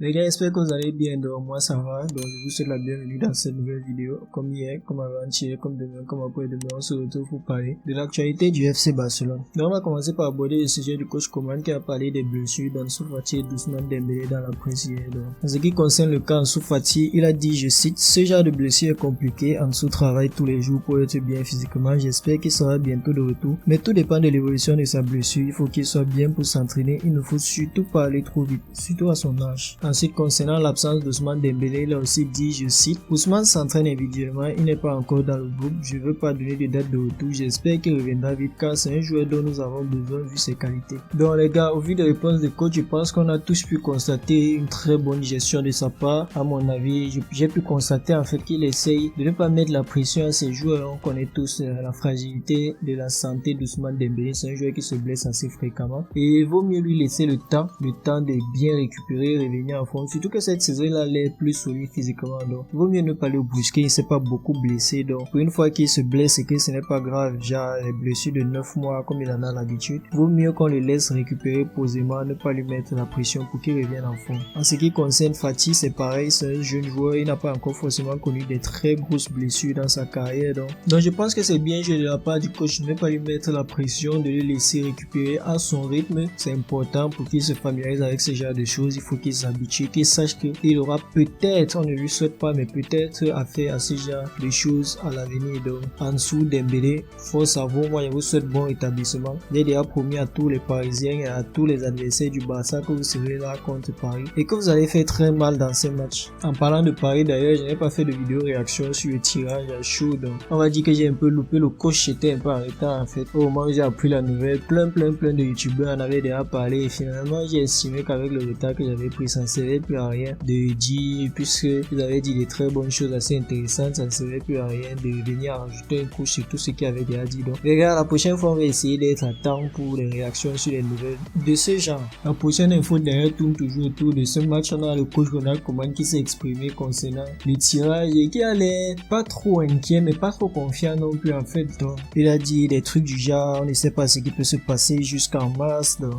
Les gars, j'espère que vous allez bien, donc moi ça va, donc je vous souhaite la bienvenue dans cette nouvelle vidéo. Comme hier, comme avant-hier, comme demain, comme après-demain, on se retrouve pour parler de l'actualité du FC Barcelone. Donc on va commencer par aborder le sujet du coach Koeman qui a parlé des blessures d'Ansu Fati et d'Ousmane Dembélé dans la presse hier. En ce qui concerne le cas Ansu Fati, il a dit, je cite, ce genre de blessure est compliqué, Ansu travaille tous les jours pour être bien physiquement, j'espère qu'il sera bientôt de retour, mais tout dépend de l'évolution de sa blessure, il faut qu'il soit bien pour s'entraîner, il ne faut surtout pas aller trop vite, surtout à son âge. Ensuite, concernant l'absence d'Ousmane Dembélé, il a aussi dit, je cite, Ousmane s'entraîne individuellement, il n'est pas encore dans le groupe, je ne veux pas donner de date de retour, j'espère qu'il reviendra vite car c'est un joueur dont nous avons besoin vu ses qualités. Donc les gars, au vu des réponses des coachs, je pense qu'on a tous pu constater une très bonne gestion de sa part. À mon avis, j'ai pu constater en fait qu'il essaye de ne pas mettre la pression à ses joueurs. On connaît tous la fragilité de la santé d'Ousmane Dembélé, c'est un joueur qui se blesse assez fréquemment et il vaut mieux lui laisser le temps de bien récupérer, revenir en forme. Surtout que cette saison-là, il est plus solide physiquement, donc il vaut mieux ne pas le brusquer, il s'est pas beaucoup blessé, donc pour une fois qu'il se blesse et que ce n'est pas grave, genre les blessures de 9 mois comme il en a l'habitude, il vaut mieux qu'on le laisse récupérer posément, ne pas lui mettre la pression pour qu'il revienne en forme. En ce qui concerne Fati, c'est pareil, c'est un jeune joueur, il n'a pas encore forcément connu des très grosses blessures dans sa carrière, donc je pense que c'est bien joué de la part du coach de ne pas lui mettre la pression, de le laisser récupérer à son rythme, c'est important pour qu'il se familiarise avec ce genre de choses, il faut qu'il s'habitue, qu'il sache qu'il aura peut-être, on ne lui souhaite pas, mais peut-être affaire à ce genre de choses à l'avenir. Donc Ansu Dembélé, faut savoir, moi je vous souhaite bon établissement. J'ai déjà promis à tous les Parisiens et à tous les adversaires du Barça que vous serez là contre Paris et que vous allez faire très mal dans ces matchs. En parlant de Paris d'ailleurs, je n'ai pas fait de vidéo réaction sur le tirage à chaud, donc on va dire que j'ai un peu loupé, le coach était un peu en retard en fait. Au moment où j'ai appris la nouvelle, plein de youtubeurs en avaient déjà parlé et finalement j'ai estimé qu'avec le retard que j'avais pris, ça ne servait plus à rien de dire, puisque ils avaient dit des très bonnes choses assez intéressantes, ça ne servait plus à rien de venir rajouter une couche sur tout ce qu'ils avaient déjà dit. Donc les gars, la prochaine fois on va essayer d'être à temps pour les réactions sur les nouvelles de ce genre. La prochaine info d'ailleurs tourne toujours autour de ce match. On a le coach Ronald Koeman qui s'est exprimé concernant le tirage et qui allait pas trop inquiet mais pas trop confiant non plus en fait. Donc il a dit des trucs du genre, on ne sait pas ce qui peut se passer jusqu'en mars. Donc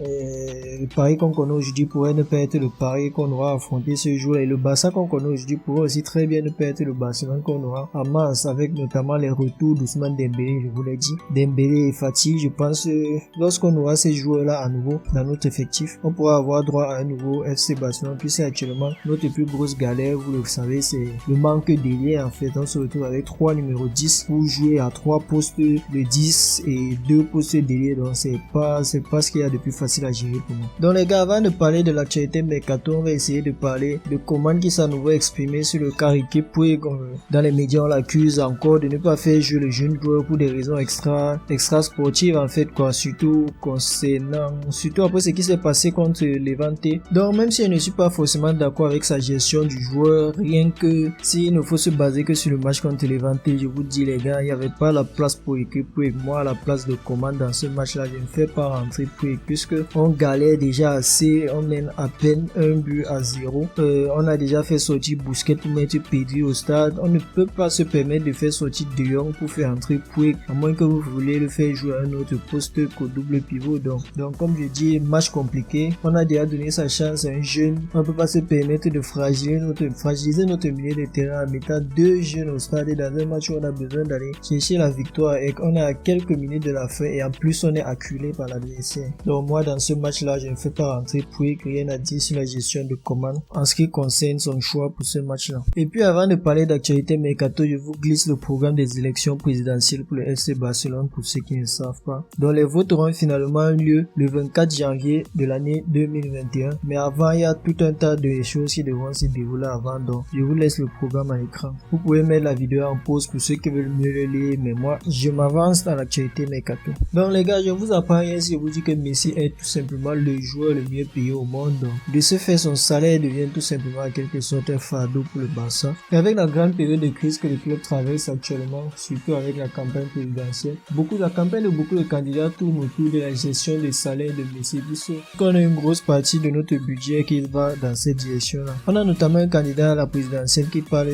le pari qu'on connaît aujourd'hui pourrait ne pas être le pari qu'on aura affronté ce jour-là, et le Barça qu'on connaît aujourd'hui pourrait aussi très bien ne pas être le Barcelone qu'on aura en mars, avec notamment les retours d'Ousmane Dembélé, je vous l'ai dit, Dembélé et Fati. Je pense que lorsqu'on aura ces joueurs-là à nouveau dans notre effectif, on pourra avoir droit à un nouveau FC Barcelone, puisque actuellement notre plus grosse galère, vous le savez, c'est le manque d'ailier. En fait, on se retrouve avec 3 numéros 10 pour jouer à 3 postes de 10 et 2 postes d'ailier, donc c'est pas ce qu'il y a de plus facile à gérer pour moi. Donc les gars, avant de parler de l'actualité mercato, on va essayer de parler de Koeman qui s'est à nouveau exprimé sur le cas Riqui Puig. Dans les médias, on l'accuse encore de ne pas faire jouer le jeune joueur pour des raisons extra sportives en fait, quoi, surtout après ce qui s'est passé contre Levante. Donc même si je ne suis pas forcément d'accord avec sa gestion du joueur, rien que s'il ne faut se baser que sur le match contre Levante, je vous dis les gars, il n'y avait pas la place pour Riqui Puig. Moi, à la place de Koeman dans ce match-là, je ne fais pas rentrer Puig puisque on galère déjà assez, on mène à peine 1-0. On a déjà fait sortir Busquets pour mettre Pedri au stade. On ne peut pas se permettre de faire sortir De Jong pour faire entrer Puig, à moins que vous voulez le faire jouer à un autre poste qu'au double pivot. Donc comme je dis, match compliqué. On a déjà donné sa chance à un jeune. On ne peut pas se permettre de fragiliser notre milieu de terrain en mettant 2 jeunes au stade et dans un match où on a besoin d'aller chercher la victoire et qu'on est à quelques minutes de la fin et en plus on est acculé par l'adversaire. Donc moi dans ce match-là, je ne fais pas rentrer Puig, rien à dire sur la gestion de Koeman en ce qui concerne son choix pour ce match-là. Et puis avant de parler d'actualité mercato, je vous glisse le programme des élections présidentielles pour le FC Barcelone pour ceux qui ne savent pas. Donc les votes auront finalement lieu le 24 janvier de l'année 2021. Mais avant, il y a tout un tas de choses qui devront se dérouler avant, donc je vous laisse le programme à l'écran. Vous pouvez mettre la vidéo en pause pour ceux qui veulent mieux le lire, mais moi, je m'avance dans l'actualité mercato. Donc les gars, je vous apprends ici, je vous dis que Messi est tout simplement le joueur le mieux payé au monde. De ce fait, son salaire devient tout simplement en quelque sorte un fardeau pour le Barça. Et avec la grande période de crise que le club traverse actuellement, surtout avec la campagne présidentielle, beaucoup de candidats tournent autour de la gestion des salaires de Messi, puisqu'on a une grosse partie de notre budget qui va dans cette direction-là. On a notamment un candidat à la présidentielle qui parle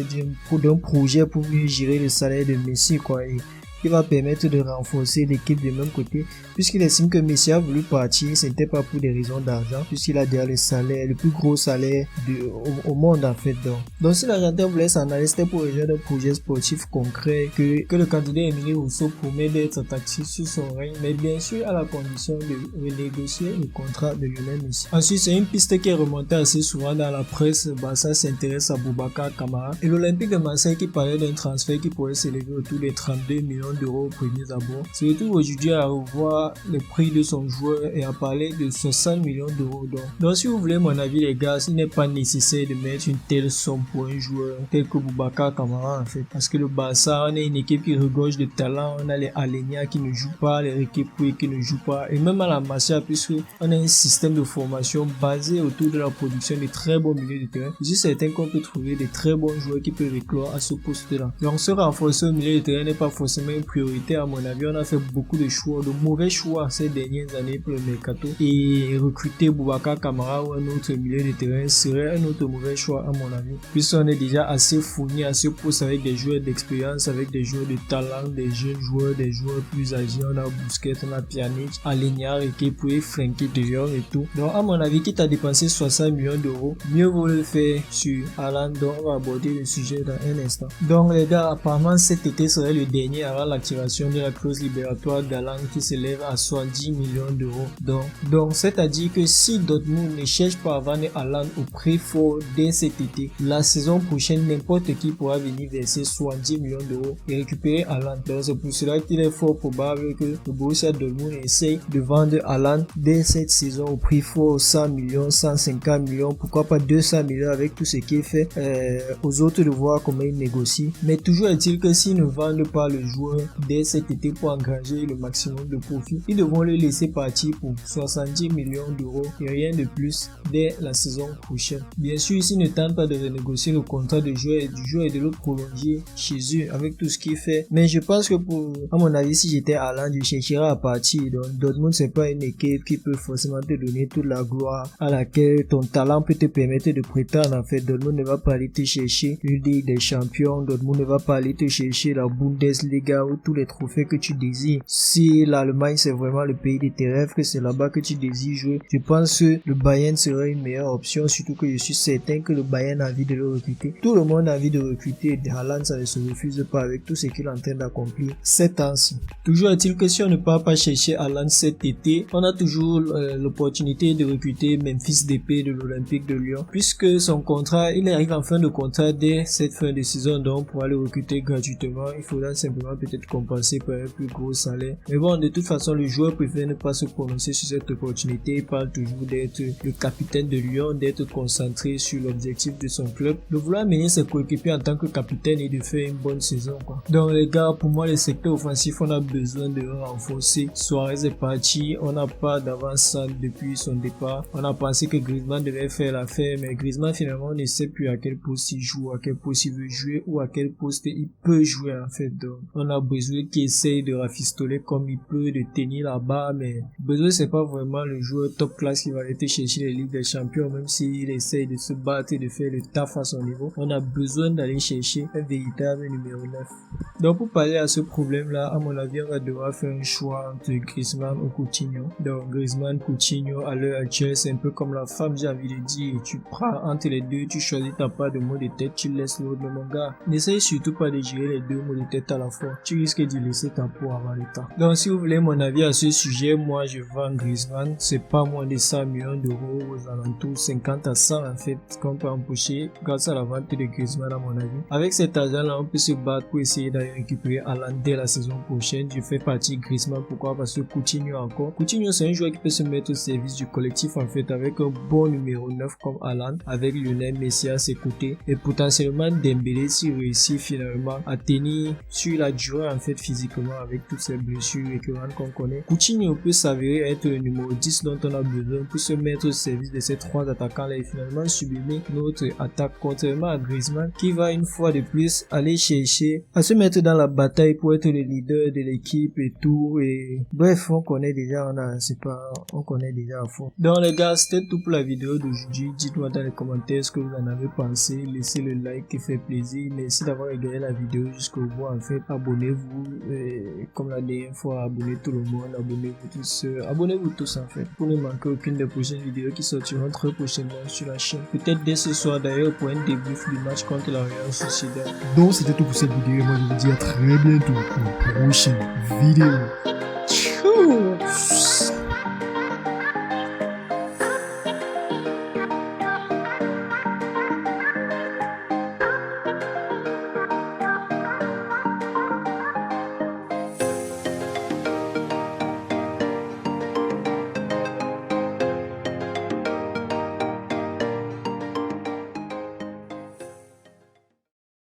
d'un projet pour mieux gérer le salaire de Messi, quoi. Et qui va permettre de renforcer l'équipe de même côté, puisqu'il estime que Messi a voulu partir, ce n'était pas pour des raisons d'argent, puisqu'il a déjà le plus gros salaire au monde en fait. Donc si l'Argentin voulait s'en aller, c'était pour rejoindre un projet sportif concret que le candidat Émilie Rousseau promet d'être tactique sur son règne, mais bien sûr à la condition de renégocier le contrat de Lionel Messi. Ensuite, c'est une piste qui est remontée assez souvent dans la presse. Barça s'intéresse à Boubacar Kamara et l'Olympique de Marseille qui parlait d'un transfert qui pourrait s'élever autour des 32 millions d'euros au premier abord. Se retrouve aujourd'hui à revoir le prix de son joueur et à parler de 60 millions d'euros. Donc si vous voulez mon avis les gars, il n'est pas nécessaire de mettre une telle somme pour un joueur tel que Boubacar Kamara en fait, parce que le Barça, on est une équipe qui regorge de talent, on a les Alenia qui ne jouent pas, les Riquet qui ne jouent pas, et même à la Masia, puisque on a un système de formation basé autour de la production de très bons milieux de terrain. Je suis certain qu'on peut trouver des très bons joueurs qui peuvent éclore à ce poste-là. Donc se renforcer au milieu de terrain n'est pas forcément une priorité à mon avis. On a fait beaucoup de choix, de mauvais choix ces dernières années pour le mercato, et recruter Boubacar Kamara ou un autre milieu de terrain serait un autre mauvais choix à mon avis, puisqu'on est déjà assez fourni à ce poste avec des joueurs d'expérience, avec des joueurs de talent, des jeunes joueurs, des joueurs plus âgés. On a Busquets, on a Pjanic, Alenia, Riquet, Frenkie de Jong et tout. Donc à mon avis, quitte à dépenser 60 millions d'euros, mieux vaut le faire sur Haaland. Donc on va aborder le sujet dans un instant. Donc les gars, apparemment cet été serait le dernier avant l'activation de la clause libératoire d'Haaland qui s'élève à 70 millions d'euros. Donc c'est-à-dire que si Dortmund ne cherche pas à vendre Haaland au prix fort dès cet été, la saison prochaine n'importe qui pourra venir verser 70 millions d'euros et récupérer Haaland. Donc c'est pour cela qu'il est fort probable que le Borussia Dortmund essaye de vendre Haaland dès cette saison au prix fort, 100 millions, 150 millions, pourquoi pas 200 millions avec tout ce qui est fait. Aux autres de voir comment ils négocient. Mais toujours est-il que s'ils ne vendent pas le joueur dès cet été pour engranger le maximum de profit, ils devront le laisser partir pour 70 millions d'euros et rien de plus dès la saison prochaine. Bien sûr, s'ils ne tentent pas de renégocier le contrat du joueur et de le prolonger chez eux avec tout ce qu'il fait. Mais je pense que à mon avis, si j'étais Haaland, je chercherais à partir. Donc Dortmund, c'est pas une équipe qui peut forcément te donner toute la gloire à laquelle ton talent peut te permettre de prétendre. En fait, Dortmund ne va pas aller te chercher une Ligue des Champions, Dortmund ne va pas aller te chercher la Bundesliga ou tous les trophées que tu désires. Si l'Allemagne c'est vraiment le pays de tes rêves, que c'est là-bas que tu désires jouer, je pense que le Bayern serait une meilleure option, surtout que je suis certain que le Bayern a envie de le recruter. Tout le monde a envie de recruter Haaland, ça ne se refuse pas avec tout ce qu'il est en train d'accomplir ces temps-ci. Toujours est-il que si on ne part pas chercher Haaland cet été, on a toujours l'opportunité de recruter Memphis Depay de l'Olympique de Lyon, puisque son contrat, il arrive en fin de contrat dès cette fin de saison, donc pour aller le recruter gratuitement, il faudra simplement peut-être compenser par un plus gros salaire. Mais bon, de toute façon, le joueur préfère ne pas se prononcer sur cette opportunité. Il parle toujours d'être le capitaine de Lyon, d'être concentré sur l'objectif de son club, de vouloir mener ses coéquipiers en tant que capitaine et de faire une bonne saison, quoi. Donc les gars, pour moi, le secteur offensif, on a besoin de renforcer. Suarez est parti, on n'a pas d'avance depuis son départ. On a pensé que Griezmann devait faire l'affaire, mais Griezmann finalement on ne sait plus à quel poste il joue, à quel poste il veut jouer ou à quel poste il peut jouer en fait. Donc on a besoin qui essaye de rafistoler comme il peut, de tenir la barre, mais besoin c'est pas vraiment le joueur top classe qui va aller chercher les Ligues des Champions, même s'il essaye de se battre et de faire le taf à son niveau. On a besoin d'aller chercher un véritable numéro 9. Donc pour parler à ce problème là, à mon avis on va devoir faire un choix entre Griezmann ou Coutinho. Donc Griezmann, Coutinho à l'heure actuelle c'est un peu comme la femme, j'ai envie de dire, tu prends entre les deux, tu choisis ta part de mot de tête, tu laisses l'autre. Mais mon gars, n'essaye surtout pas de gérer les deux mots de tête à la fois, tu risques de laisser ta peau avant le temps. Donc si vous voulez mon avis à ce sujet, moi je vends Griezmann, c'est pas moins de 100 millions d'euros, aux alentours 50 à 100 en fait qu'on peut empocher grâce à la vente de Griezmann à mon avis. Avec cet argent là on peut se battre pour essayer d'aller récupérer Haaland dès la saison prochaine. Je fais partie de Griezmann, pourquoi? Parce que Coutinho encore. Coutinho c'est un joueur qui peut se mettre au service du collectif en fait avec un bon numéro 9 comme Haaland, avec Lionel Messi à ses côtés et potentiellement Dembélé s'il réussit finalement à tenir sur la durée en fait physiquement avec toutes ces blessures récurrentes qu'on connaît. Coutinho peut s'avérer être le numéro 10 dont on a besoin pour se mettre au service de ces trois attaquants là et finalement sublimer notre attaque, contrairement à Griezmann qui va une fois de plus aller chercher à se mettre dans la bataille pour être le leader de l'équipe et tout. Et bref, on connaît déjà, on connaît déjà à fond. Donc les gars, c'était tout pour la vidéo d'aujourd'hui. Dites-moi dans les commentaires ce que vous en avez pensé, laissez le like qui fait plaisir. Merci d'avoir regardé la vidéo jusqu'au bout en fait. Abonnez-vous abonnez-vous. Comme la dernière fois, abonnez tout le monde, abonnez-vous tous en fait, pour ne manquer aucune des prochaines vidéos qui sortiront très prochainement sur la chaîne. Peut-être dès ce soir d'ailleurs pour un débrief du match contre la Real Sociedad. Donc c'était tout pour cette vidéo, moi je vous dis à très bientôt pour une prochaine vidéo. Tchou!